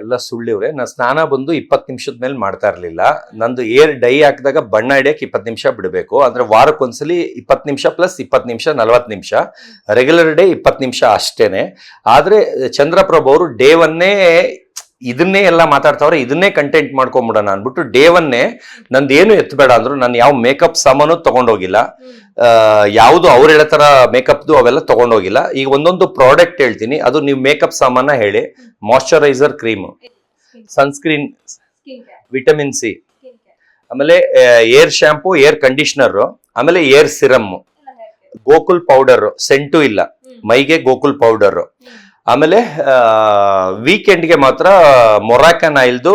ಎಲ್ಲ ಸುಳ್ಳಿವ್ರೆ. ನಾನು ಸ್ನಾನ ಬಂದು 20 ನಿಮಿಷದ ಮೇಲೆ ಮಾಡ್ತಾ ಇರ್ಲಿಲ್ಲ. ನಂದು ಏರ್ ಡೈ ಹಾಕಿದಾಗ ಬಣ್ಣ ಹಿಡಿಯಕ್ಕೆ 20 ನಿಮಿಷ ಬಿಡಬೇಕು. ಅಂದ್ರೆ ವಾರಕ್ಕೊಂದ್ಸಲಿ 20 ನಿಮಿಷ ಪ್ಲಸ್ 20 ನಿಮಿಷ 40 ನಿಮಿಷ, ರೆಗ್ಯುಲರ್ ಡೇ 20 ನಿಮಿಷ ಅಷ್ಟೇನೆ. ಆದ್ರೆ ಚಂದ್ರಪ್ರಭು ಅವರು ಡೇ ಒನ್ನೇ ಇದನ್ನೇ ಎಲ್ಲ ಮಾತಾಡ್ತಾವ್ರೆ, ಇದನ್ನೇ ಕಂಟೆಂಟ್ ಮಾಡ್ಕೊಂಬಿಡೋಣ ಅನ್ಬಿಟ್ಟು ಡೇ ಒನ್ನೇ ನಂದೇನು ಎತ್ತಬೇಡ ಅಂದ್ರು. ನಾನು ಯಾವ ಮೇಕಪ್ ಸಾಮಾನು ತಗೊಂಡೋಗಿಲ್ಲ, ಯಾವುದು ಅವ್ರು ಹೇಳೋ ತರ ಮೇಕಪ್ದು ಅವೆಲ್ಲ ತಗೊಂಡೋಗಿಲ್ಲ. ಈಗ ಒಂದೊಂದು ಪ್ರಾಡಕ್ಟ್ ಹೇಳ್ತೀನಿ, ಅದು ನೀವು ಮೇಕಪ್ ಸಾಮಾನ ಹೇಳಿ. Moisturiser cream, sunscreen, vitamin C, ಆಮೇಲೆ ಏರ್ ಶಾಂಪೂ, ಏರ್ ಕಂಡೀಷನರ್, ಆಮೇಲೆ air serum, Gokul powder, scent ಇಲ್ಲ ಮೈಗೆ, ಗೋಕುಲ್ ಪೌಡರ್. ಆಮೇಲೆ ವೀಕೆಂಡ್ಗೆ ಮಾತ್ರ ಮೊರಾಕನ್ ಆಯಿಲ್ದು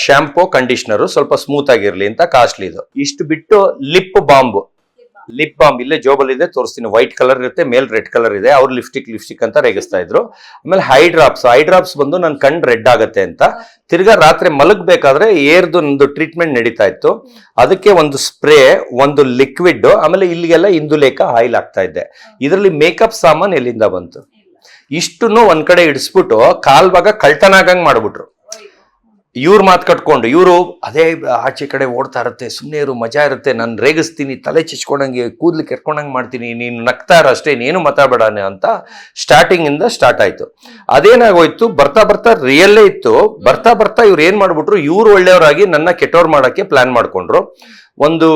ಶಾಂಪೂ ಕಂಡೀಷನರು, ಸ್ವಲ್ಪ ಸ್ಮೂತ್ ಆಗಿರ್ಲಿ ಅಂತ ಕಾಸ್ಟ್ಲಿ ಇದು. ಇಷ್ಟು ಬಿಟ್ಟು ಲಿಪ್ ಬಾಂಬ್ ಇಲ್ಲೇ ಜೋಬಲ್ ಇದೆ, ತೋರಿಸ್ತೀನಿ. ವೈಟ್ ಕಲರ್ ಇರುತ್ತೆ, ಮೇಲ್ ರೆಡ್ ಕಲರ್ ಇದೆ. ಅವ್ರು ಲಿಪ್ಸ್ಟಿಕ್ ಅಂತ ರೇಗಿಸ್ತಾ ಇದ್ರು. ಆಮೇಲೆ ಹೈ ಡ್ರಾಪ್ಸ್ ಬಂದು ನನ್ ಕಣ್ ರೆಡ್ ಆಗುತ್ತೆ ಅಂತ. ತಿರ್ಗಾ ರಾತ್ರಿ ಮಲಗಬೇಕಾದ್ರೆ ಏರ್ದು ನಂದು ಟ್ರೀಟ್ಮೆಂಟ್ ನಡೀತಾ ಇತ್ತು, ಅದಕ್ಕೆ ಒಂದು ಸ್ಪ್ರೇ, ಒಂದು ಲಿಕ್ವಿಡ್, ಆಮೇಲೆ ಇಲ್ಲಿಗೆಲ್ಲ ಇಂದುಲೇಖ ಆಯಿಲ್ ಆಗ್ತಾ ಇದ್ದೆ. ಇದರಲ್ಲಿ ಮೇಕಪ್ ಸಾಮಾನ್ ಎಲ್ಲಿಂದ ಬಂತು? ಇಷ್ಟನ್ನು ಒಂದ್ ಕಡೆ ಇಡಿಸ್ಬಿಟ್ಟು ಕಾಲ್ ಭಾಗ ಕಳ್ತನ ಆಗಂಗ್ ಮಾಡ್ಬಿಟ್ರು. ಇವ್ರ ಮಾತು ಕಟ್ಕೊಂಡು ಇವರು ಅದೇ ಆಚೆ ಕಡೆ ಓಡ್ತಾ ಇರುತ್ತೆ, ಸುಮ್ಮನೆ ಇರು, ಮಜಾ ಇರುತ್ತೆ, ನಾನು ರೇಗಿಸ್ತೀನಿ, ತಲೆ ಚಿಚ್ಕೊಂಡಂಗೆ, ಕೂದ್ಲು ಕೆರ್ಕೊಂಡಂಗೆ ಮಾಡ್ತೀನಿ, ನೀನು ನಗ್ತಾ ಇರೋ ಅಷ್ಟೇ, ನೀನು ಮಾತಾಡಬೇಡ ಅಂತ ಸ್ಟಾರ್ಟಿಂಗ್ ಇಂದ ಸ್ಟಾರ್ಟ್ ಆಯ್ತು. ಅದೇನಾಗೋಯ್ತು, ಬರ್ತಾ ರಿಯಲ್ಲೇ ಇತ್ತು. ಬರ್ತಾ ಇವ್ರು ಏನ್ ಮಾಡ್ಬಿಟ್ರು, ಇವ್ರು ಒಳ್ಳೆಯವರಾಗಿ ನನ್ನ ಕೆಟ್ಟವ್ರು ಮಾಡಕ್ಕೆ ಪ್ಲಾನ್ ಮಾಡ್ಕೊಂಡ್ರು. ಒಂದು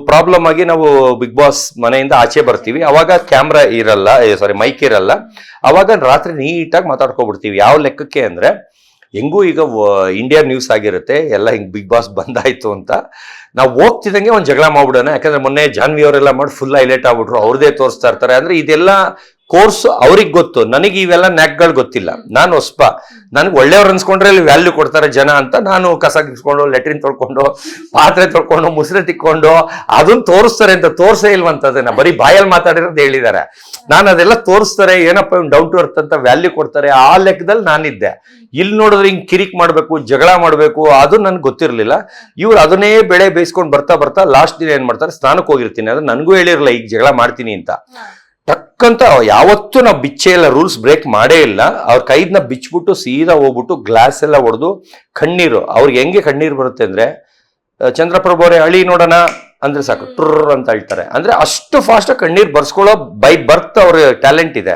ಪ್ರಾಬ್ಲಮ್ ಆಗಿ ನಾವು ಬಿಗ್ ಬಾಸ್ ಮನೆಯಿಂದ ಆಚೆ ಬರ್ತೀವಿ, ಅವಾಗ ಕ್ಯಾಮ್ರಾ ಇರಲ್ಲ, ಮೈಕ್ ಇರಲ್ಲ. ಅವಾಗ ರಾತ್ರಿ ನೀಟಾಗಿ ಮಾತಾಡ್ಕೊಬಿಡ್ತೀವಿ. ಯಾವ ಲೆಕ್ಕಕ್ಕೆ ಅಂದ್ರೆ, ಹೆಂಗೂ ಈಗ ಇಂಡಿಯಾ ನ್ಯೂಸ್ ಆಗಿರುತ್ತೆ ಎಲ್ಲ, ಹಿಂಗ್ ಬಿಗ್ ಬಾಸ್ ಬಂದಾಯ್ತು ಅಂತ ನಾವು ಹೋಗ್ತಿದಂಗೆ ಒಂದ್ ಜಗಳ ಮಾಡ್ಬಿಡೋಣ. ಯಾಕಂದ್ರೆ ಮೊನ್ನೆ ಜಾನ್ವಿ ಅವರೆಲ್ಲ ಮಾಡಿ ಫುಲ್ ಹೈಲೈಟ್ ಆಗ್ಬಿಟ್ರು, ಅವ್ರದೇ ತೋರಿಸ್ತಾ ಇರ್ತಾರೆ. ಅಂದ್ರೆ ಇದೆಲ್ಲ ಕೋರ್ಸ್ ಅವ್ರಿಗೆ ಗೊತ್ತು, ನನಗೆ ಇವೆಲ್ಲ ನ್ಯಾಕ್ಗಳು ಗೊತ್ತಿಲ್ಲ. ನಾನು ಹೊಸ್ಪ, ನನ್ಗೆ ಒಳ್ಳೆಯವ್ರು ಅನ್ಸ್ಕೊಂಡ್ರೆ ಇಲ್ಲಿ ವ್ಯಾಲ್ಯೂ ಕೊಡ್ತಾರೆ ಜನ ಅಂತ ನಾನು ಕಸ ಗಿಸ್ಕೊಂಡು, ಲೆಟ್ರಿನ್ ತೊಳ್ಕೊಂಡು, ಪಾತ್ರೆ ತೊಳ್ಕೊಂಡು, ಮುಸ್ರೆ ತಿಕ್ಕೊಂಡು ಅದನ್ನ ತೋರಿಸ್ತಾರೆ ಅಂತ. ತೋರ್ಸೇ ಇಲ್ವಂತದನ್ನ, ಬರೀ ಬಾಯಲ್ಲಿ ಮಾತಾಡಿರೋದು ಹೇಳಿದ್ದಾರೆ. ನಾನು ಅದೆಲ್ಲ ತೋರಿಸ್ತಾರೆ, ಏನಪ್ಪ ಡೌನ್ ಟು ಅರ್ತ್ ಅಂತ ವ್ಯಾಲ್ಯೂ ಕೊಡ್ತಾರೆ, ಆ ಲೆಕ್ಕದಲ್ಲಿ ನಾನಿದ್ದೆ. ಇಲ್ಲಿ ನೋಡಿದ್ರೆ ಹಿಂಗ್ ಕಿರಿಕ್ ಮಾಡ್ಬೇಕು, ಜಗಳ ಮಾಡ್ಬೇಕು, ಅದು ನನ್ಗೆ ಗೊತ್ತಿರ್ಲಿಲ್ಲ. ಇವ್ರು ಅದನ್ನೇ ಬೆಳೆ ಬೇಯಿಸ್ಕೊಂಡು ಬರ್ತಾ ಲಾಸ್ಟ್ ದಿನ ಏನ್ ಮಾಡ್ತಾರೆ, ಸ್ನಾನಕ್ಕೆ ಹೋಗಿರ್ತೀನಿ, ಅದು ನನಗೂ ಹೇಳಿರಲ್ಲ ಈಗ ಜಗಳ ಮಾಡ್ತೀನಿ ಅಂತ. ಟಕ್ಕಂತ ಯಾವತ್ತೂ ನಾವು ಬಿಚ್ಚೆ ಇಲ್ಲ, ರೂಲ್ಸ್ ಬ್ರೇಕ್ ಮಾಡೇ ಇಲ್ಲ. ಅವ್ರ ಕೈದ್ನ ಬಿಚ್ಬಿಟ್ಟು ಸೀದಾ ಹೋಗ್ಬಿಟ್ಟು ಗ್ಲಾಸ್ ಎಲ್ಲ ಹೊಡೆದು ಕಣ್ಣೀರು, ಅವ್ರಿಗೆ ಹೆಂಗೆ ಕಣ್ಣೀರು ಬರುತ್ತೆ ಅಂದ್ರೆ, ಚಂದ್ರಪ್ರಭು ಅವರೇ ಅಳಿ ನೋಡೋಣ ಅಂದ್ರೆ ಸಾಕು, ಟ್ರರ್ ಅಂತ ಹೇಳ್ತಾರೆ. ಅಂದ್ರೆ ಅಷ್ಟು ಫಾಸ್ಟ್ ಕಣ್ಣೀರ್ ಬರ್ಸ್ಕೊಳ್ಳೋ ಬೈ ಬರ್ತ್ ಅವ್ರ ಟ್ಯಾಲೆಂಟ್ ಇದೆ.